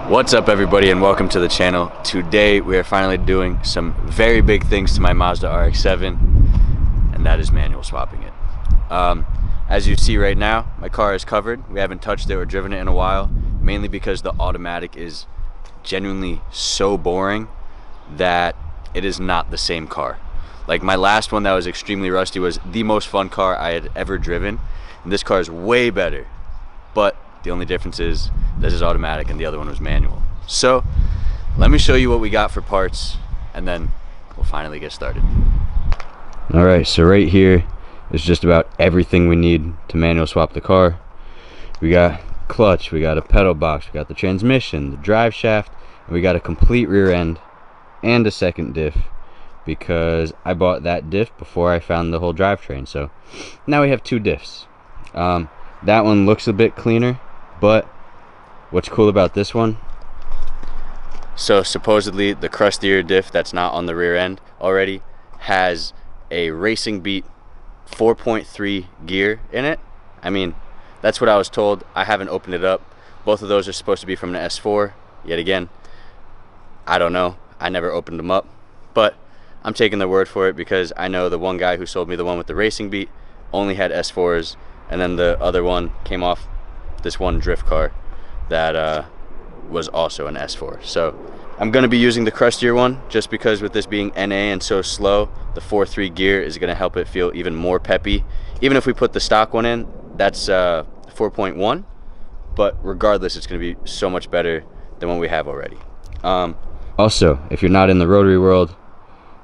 What's up everybody and welcome to the channel. Today we are finally doing some very big things to my Mazda Rx-7, and that is manual swapping it. As you see right now, my car is covered. We haven't touched it or driven it in a while, mainly because the automatic is genuinely so boring that it is not the same car. Like my last one that was extremely rusty was the most fun car I had ever driven, and this car is way better, but the only difference is this is automatic and the other one was manual. So let me show you what we got for parts and then we'll finally get started. All right, so right here is just about everything we need to manual swap the car. We got clutch, we got a pedal box, we got the transmission, the drive shaft, and we got a complete rear end and a second diff because I bought that diff before I found the whole drivetrain. So now we have two diffs. That one looks a bit cleaner, but what's cool about this one, so supposedly the crustier diff that's not on the rear end already has a racing beat 4.3 gear in it. I mean, that's what I was told. I haven't opened it up. Both of those are supposed to be from an S4. Yet again, I don't know. I never opened them up, but I'm taking their word for it because I know the one guy who sold me the one with the racing beat only had S4s, and then the other one came off this one drift car that was also an S4. So I'm going to be using the crustier one just because with this being NA and so slow, the 4.3 gear is going to help it feel even more peppy. Even if we put the stock one in, that's 4.1, but regardless, it's going to be so much better than what we have already. Also, if you're not in the rotary world,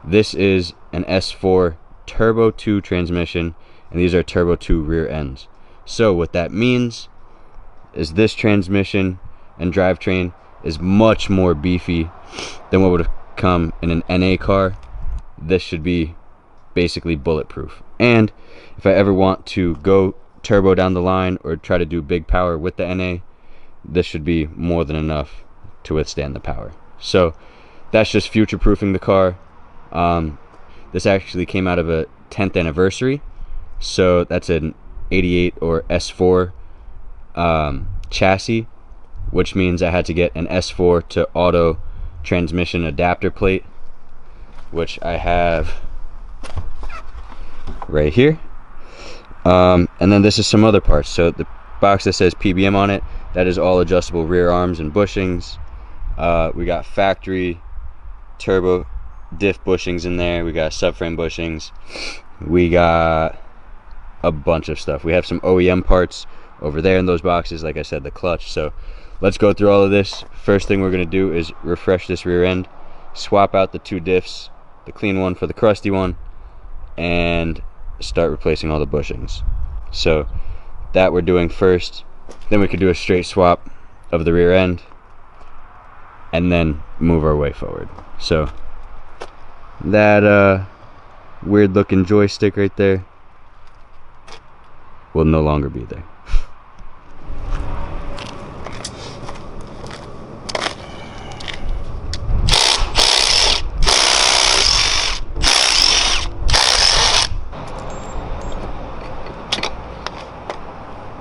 this is an S4 Turbo 2 transmission, and these are Turbo 2 rear ends. So what that means is this transmission and drivetrain is much more beefy than what would have come in an NA car. This should be basically bulletproof. And if I ever want to go turbo down the line or try to do big power with the NA, this should be more than enough to withstand the power. So that's just future proofing the car. This actually came out of a 10th anniversary, so that's an 88 or S4 chassis, which means I had to get an S4 to auto transmission adapter plate, which I have right here. And then this is some other parts. So the box that says PBM on it, that is all adjustable rear arms and bushings. We got factory turbo diff bushings in there. We got subframe bushings. We got a bunch of stuff. We have some OEM parts over there in those boxes, like I said, the clutch. So let's go through all of this. First thing we're going to do is refresh this rear end, swap out the two diffs, the clean one for the crusty one, and start replacing all the bushings. So that we're doing first. Then we could do a straight swap of the rear end and then move our way forward. So that weird looking joystick right there will no longer be there.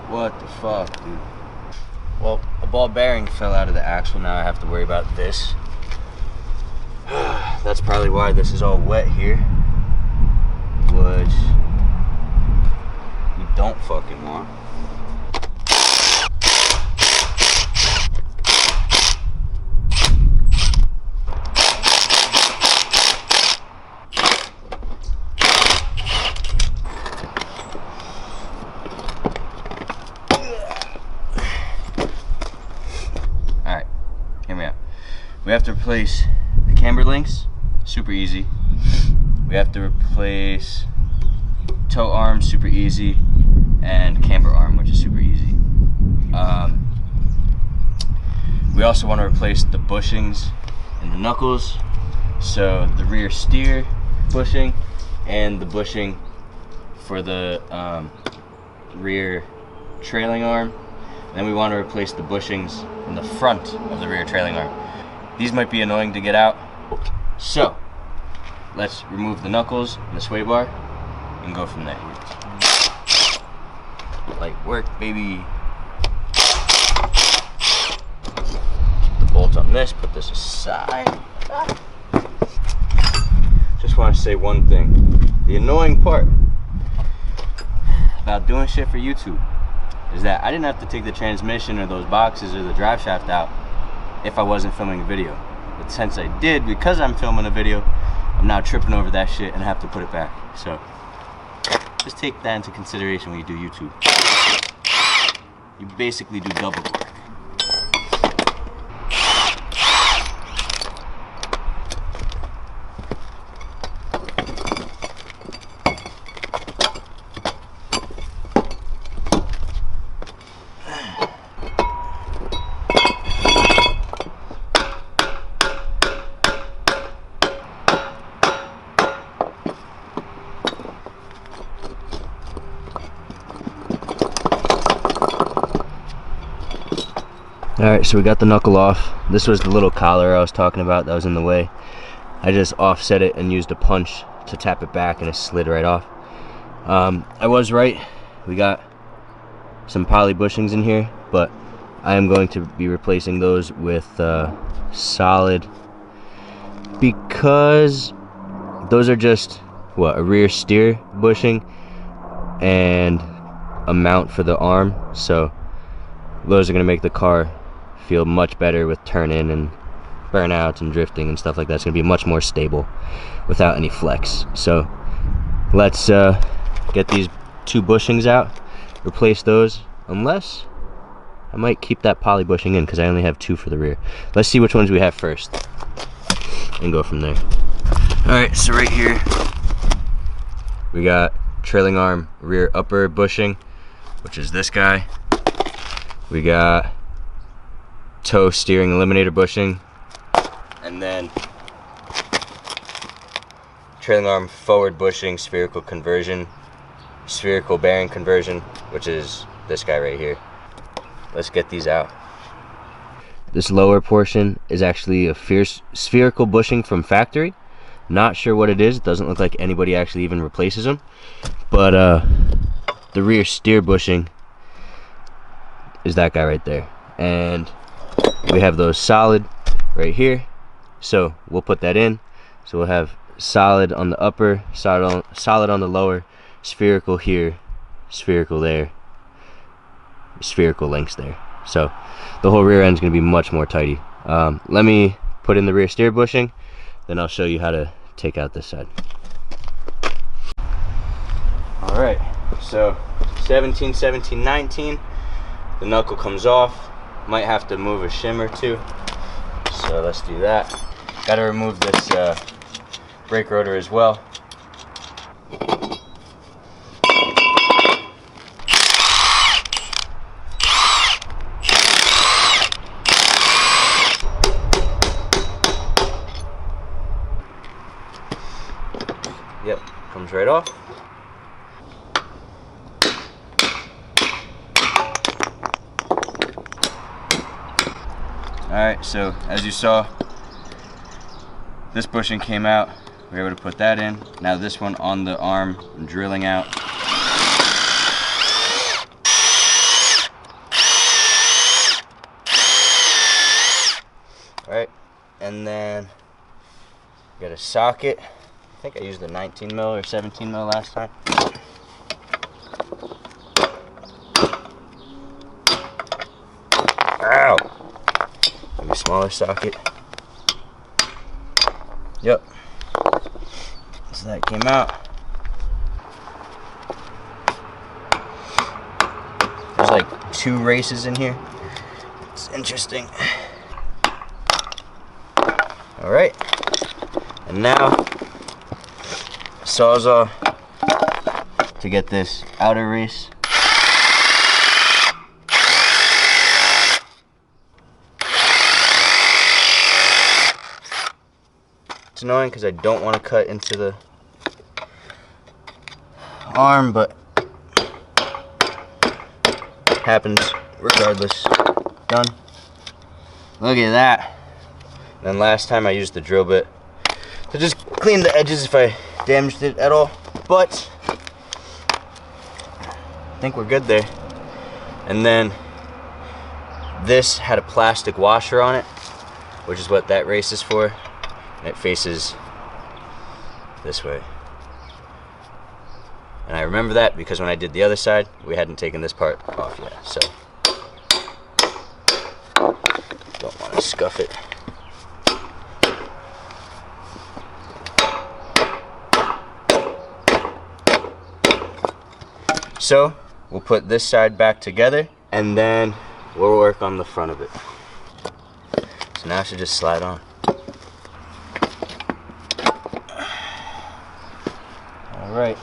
What the fuck, dude? Well, a ball bearing fell out of the axle. Now I have to worry about this. That's probably why this is all wet here, which you don't fucking want. Alright, hear me out. We have to replace the camber links, super easy. We have to replace tow arm, super easy, and camber arm, which is super easy. We also want to replace the bushings and the knuckles, so the rear steer bushing and the bushing for the rear trailing arm. And then we want to replace the bushings in the front of the rear trailing arm. These might be annoying to get out, so let's remove the knuckles and the sway bar and go from there. Light work, baby. from this, put this aside. Just want to say one thing. The annoying part about doing shit for YouTube is that I didn't have to take the transmission or those boxes or the drive shaft out if I wasn't filming a video. But since I did, because I'm filming a video, I'm now tripping over that shit and have to put it back. So just take that into consideration when you do YouTube. You basically do double work. Alright, so we got the knuckle off. This was the little collar I was talking about that was in the way. I just offset it and used a punch to tap it back and it slid right off. I was right. We got some poly bushings in here, but I am going to be replacing those with solid, because those are just, what, a rear steer bushing and a mount for the arm. So those are going to make the car feel much better with turn-in and burnouts and drifting and stuff like that. It's going to be much more stable without any flex. So let's get these two bushings out, replace those, unless I might keep that poly bushing in because I only have two for the rear. Let's see which ones we have first and go from there. Alright, so right here we got trailing arm rear upper bushing, which is this guy. We got toe steering eliminator bushing, and then trailing arm forward bushing spherical conversion, spherical bearing conversion, which is this guy right here. Let's get these out. This lower portion is actually a spherical bushing from factory. Not sure what it is. It doesn't look like anybody actually even replaces them, but the rear steer bushing is that guy right there, and we have those solid right here, so we'll put that in. So we'll have solid on the upper, solid on the lower, spherical here, spherical there, spherical lengths there. So the whole rear end is going to be much more tidy. Let me put in the rear steer bushing, then I'll show you how to take out this side. Alright, so 17, 17, 19. The knuckle comes off. Might have to move a shim or two, so let's do that. Got to remove this brake rotor as well. Yep, comes right off. Alright, so as you saw, this bushing came out. We were able to put that in. Now this one on the arm, I'm drilling out. Alright, and then got a socket. I think I used a 19 mil or 17 mil last time. Ow! Maybe a smaller socket. Yep. So that came out. There's like 2 races in here. It's interesting. Alright. And now, sawzall to get this outer race. It's annoying because I don't want to cut into the arm, but happens regardless. Done. Look at that. And then last time I used the drill bit to just clean the edges if I damaged it at all, but I think we're good there. And then this had a plastic washer on it, which is what that race is for, and it faces this way. And I remember that because when I did the other side, we hadn't taken this part off yet, so don't want to scuff it. So we'll put this side back together and then we'll work on the front of it. So now it should just slide on. All right.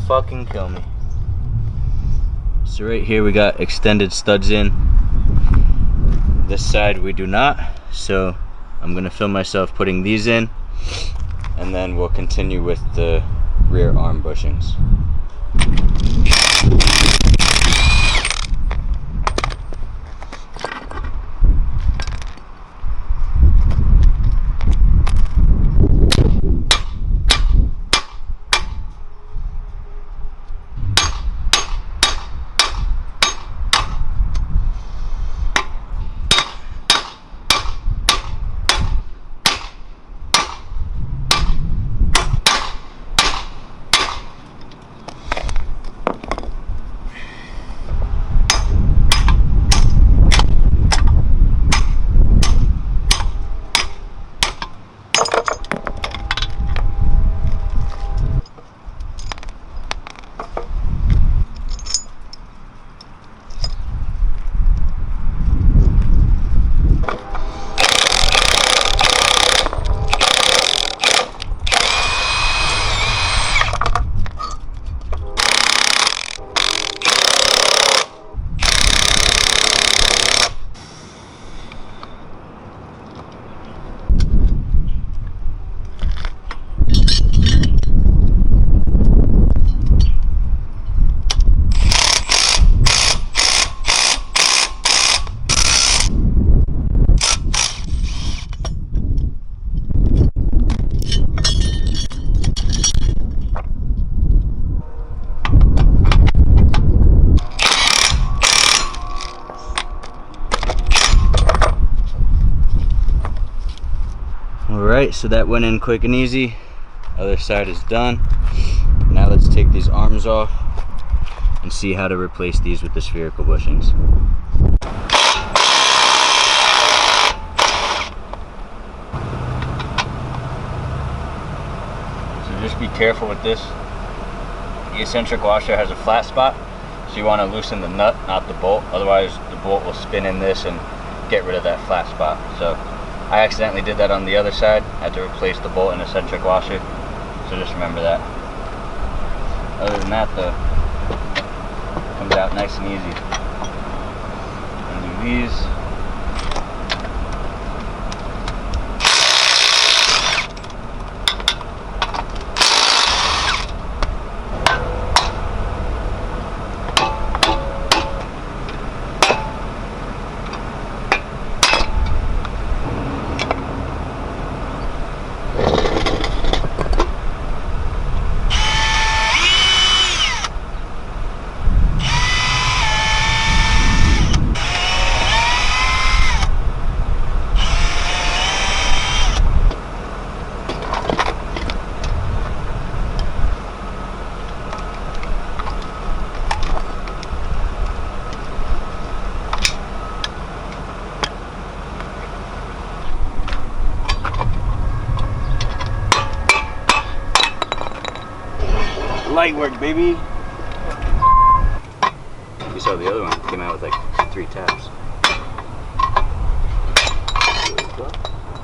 Fucking kill me. So right here we got extended studs in. This side we do not, so I'm gonna film myself putting these in, and then we'll continue with the rear arm bushings. Alright, so that went in quick and easy. Other side is done. Now let's take these arms off and see how to replace these with the spherical bushings. So just be careful with this. The eccentric washer has a flat spot, so you want to loosen the nut, not the bolt. Otherwise the bolt will spin in this and get rid of that flat spot. So I accidentally did that on the other side. I had to replace the bolt and eccentric washer. So just remember that. Other than that though, it comes out nice and easy. Undo these. Light work, baby. You saw the other one came out with like 3 taps.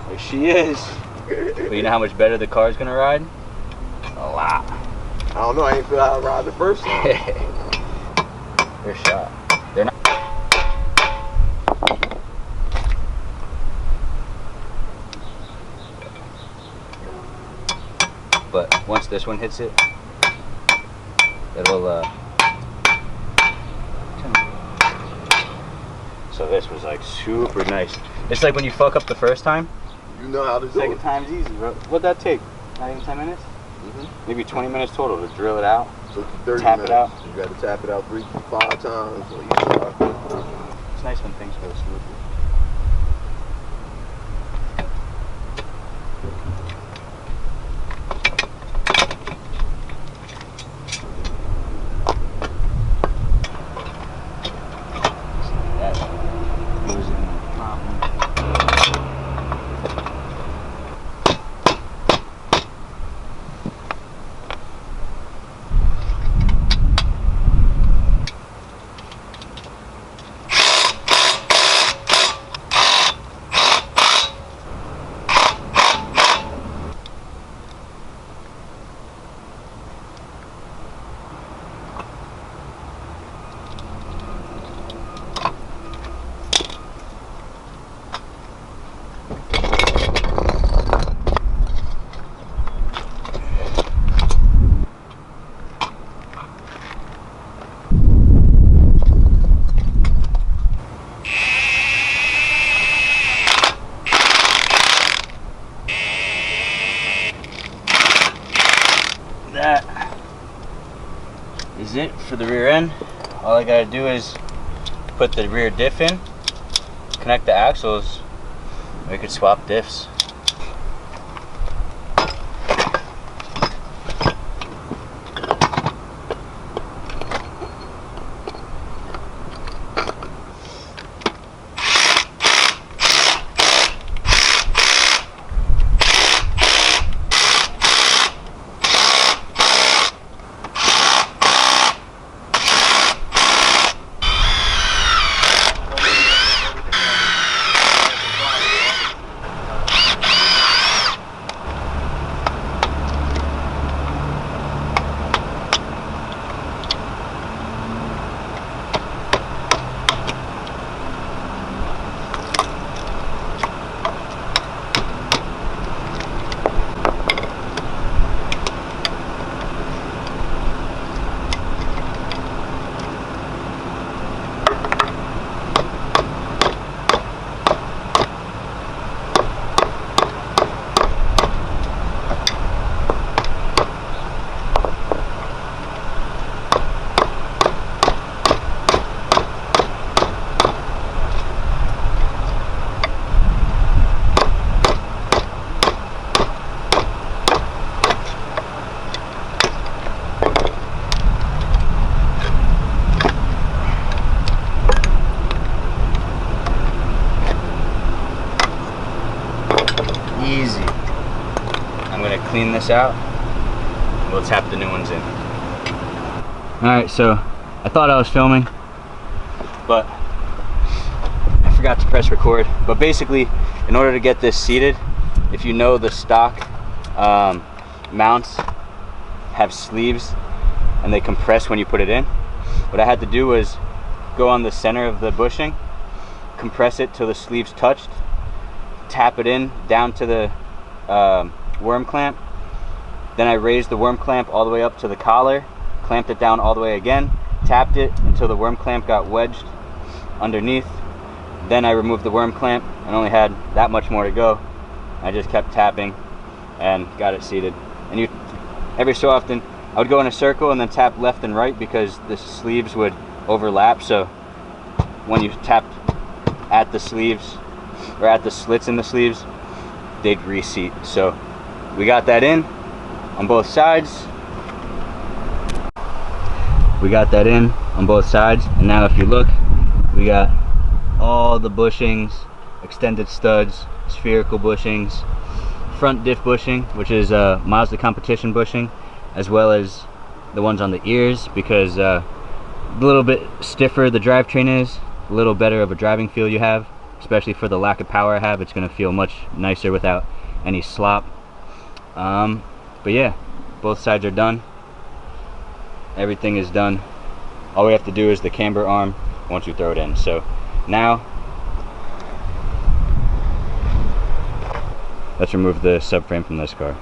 There she is. But you know how much better the car's gonna ride? A lot. I don't know. I ain't feel how to ride the first time. They're shot. They're not. But once this one hits it, it'll So this was like super nice. It's like when you fuck up the first time, You know how to do second it. time's easy, bro. What'd that take? Not even 10 minutes? Maybe 20 minutes total to drill it out. Took you 30 Tap minutes. it out. You got to tap it out 3 to 5 times. So you start. It's nice when things go smoothly. That is it for the rear end. All I gotta do is put the rear diff in, connect the axles, we could swap diffs. Easy. I'm gonna clean this out. We'll tap the new ones in. Alright, so I thought I was filming, but I forgot to press record. But basically, in order to get this seated, if you know the stock mounts have sleeves and they compress when you put it in, what I had to do was go on the center of the bushing, compress it till the sleeves touched, tap it in down to the worm clamp. Then I raised the worm clamp all the way up to the collar, clamped it down all the way again, tapped it until the worm clamp got wedged underneath. Then I removed the worm clamp and only had that much more to go. I just kept tapping and got it seated. And you, every so often, I would go in a circle and then tap left and right because the sleeves would overlap. So when you tapped at the sleeves, or at the slits in the sleeves, they'd reseat. So we got that in on both sides. We got that in on both sides, and now if you look, we got all the bushings, extended studs, spherical bushings, front diff bushing, which is Mazda competition bushing, as well as the ones on the ears, because a little bit stiffer the drivetrain is, a little better of a driving feel you have. Especially for the lack of power I have, it's going to feel much nicer without any slop. But yeah, both sides are done. Everything is done. All we have to do is the camber arm once you throw it in. So now, let's remove the subframe from this car.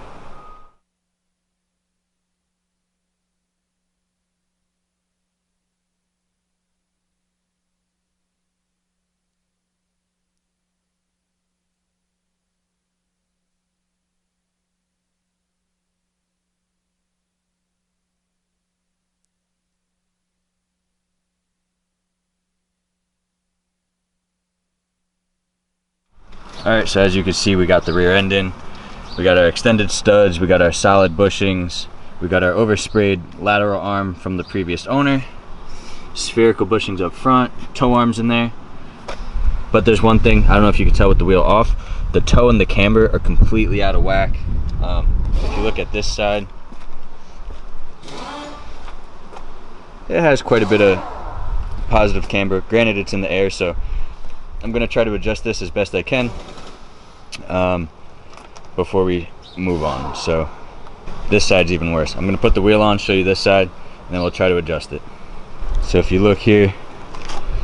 Alright, so as you can see, we got the rear end in. We got our extended studs, we got our solid bushings, we got our oversprayed lateral arm from the previous owner, spherical bushings up front, toe arms in there. But there's one thing, I don't know if you can tell with the wheel off, the toe and the camber are completely out of whack. If you look at this side, it has quite a bit of positive camber. Granted, it's in the air, so I'm going to try to adjust this as best I can before we move on. So this side's even worse. I'm going to put the wheel on, show you this side, and then we'll try to adjust it. So if you look here,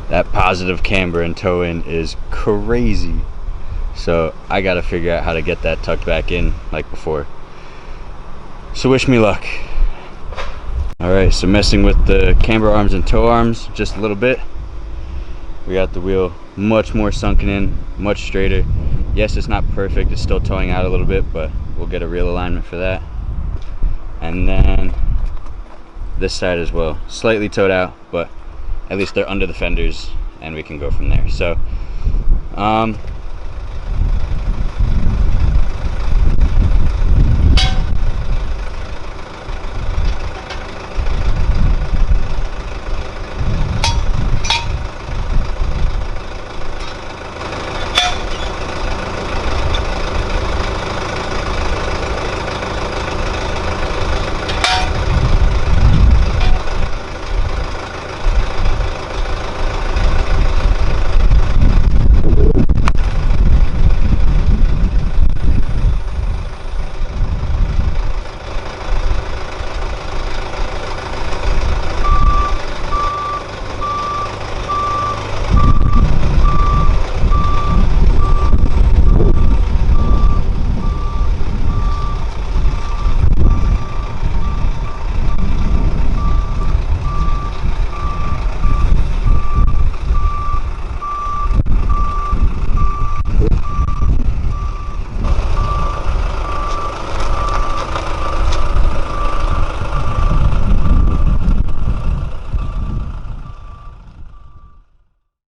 that positive camber and toe in is crazy. So I got to figure out how to get that tucked back in like before. So wish me luck. Alright, so messing with the camber arms and toe arms just a little bit. We got the wheel much more sunken in, much straighter. Yes, it's not perfect, it's still towing out a little bit, but we'll get a real alignment for that. And then this side as well, slightly towed out, but at least they're under the fenders and we can go from there. So